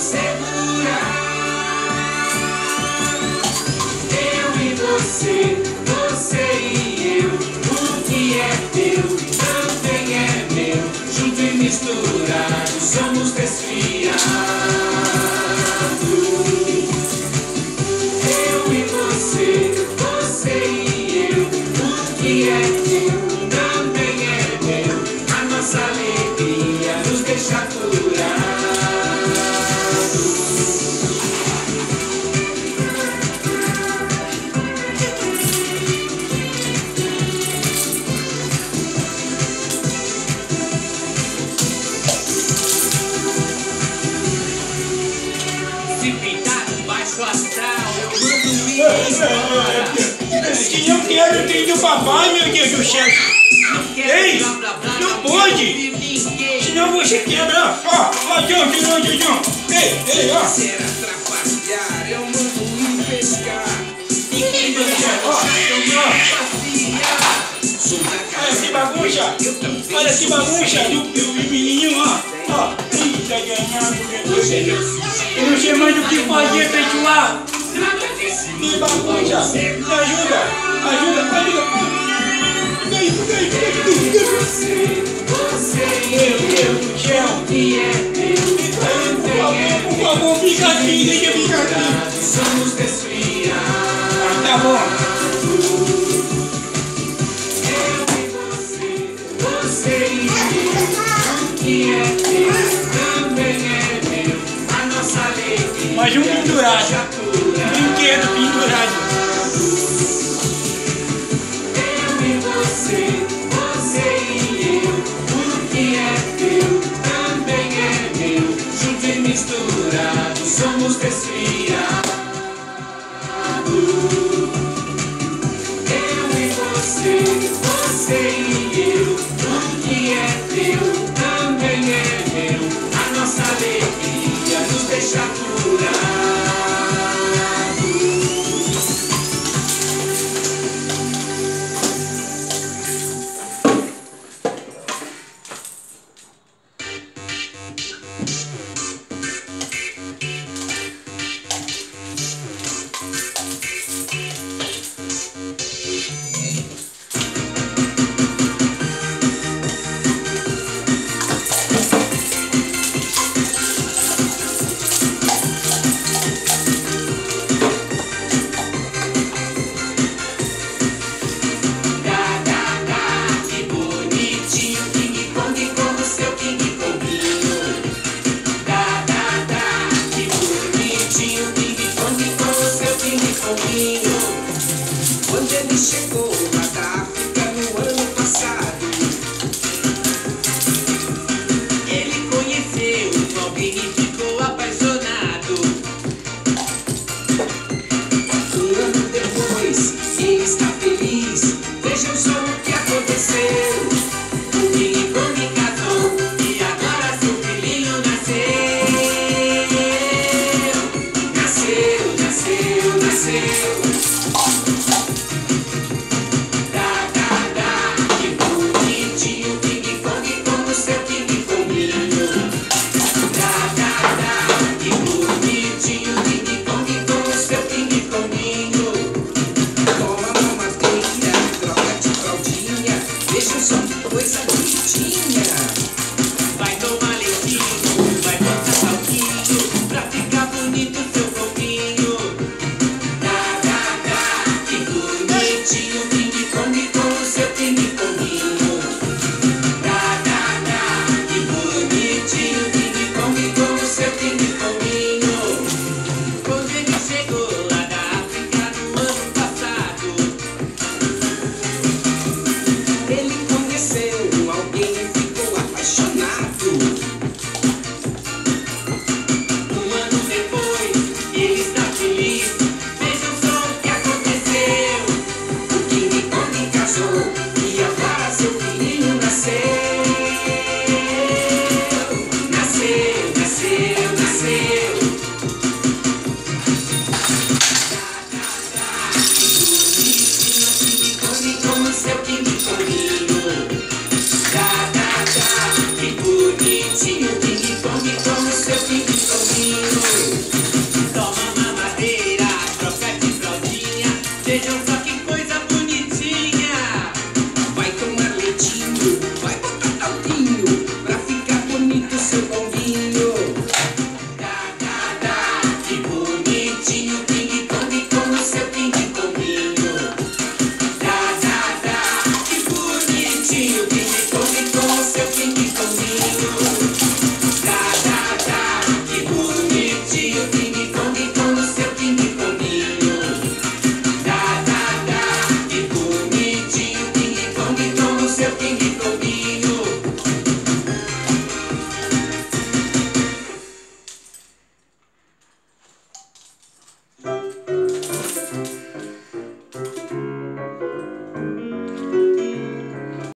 segurar. Eu e você, você e eu. O que é teu também é meu. Junto e misturado somos desfiados. Eu e você, você e eu. O que é teu também é meu. A nossa alegria nos deixa curar. Se pintar um baixo astral, eu mando ir embora. Se eu quero, tem do papai, meu Deus do céu. Ei, não pode. Senão você quebra. Ó, John. Ei, ó. Se era trapacear, eu mando ir pescar. E quem não quer passear. Olha que bagunça. Olha que bagunça do menininho, ó. Eita, ganhado, meu Deus. Eu não sei mais o que fazer, pessoal. Que bagunça. Me ajuda. Você Meu Deus do céu. que é teu, Por favor, fica aqui, deixa eu ficar aqui. somos desfiados. Tá bom. Eu e você e eu. O que é teu também é meu. A nossa alegria. Mais um pendurado. Brinquedo pendurado. Eu e você e eu. O que é teu também é meu. Junto e misturado somos desfiados. Eu e você e eu. O que é teu também é meu. A nossa alegria nos deixa curar. Que bonitinho, King Kong com o seu King Konguinho. Que bonitinho, King Kong com o seu King Konguinho. Quando ele chegou lá da África no ano passado, ele conheceu alguém e ficou apaixonado. Um ano depois, ele está feliz. Vejam só o que aconteceu. O King Kong casou e agora seu filhinho nasceu. Nasceu. Que bonitinho, King Kong com o seu King Konguinho. Que bonitinho, King Kong com o seu King Konguinho. Toma mamadeira, troca de fraldinha. Vejam só que coisa bonitinha. Vai tomar leitinho, vai botar salguinho pra ficar bonito seu corpinho. Que bonitinho, King Kong com o seu King Konguinho. Que bonitinho, King Kong com o seu King Konguinho. Quando ele chegou lá da África no sejam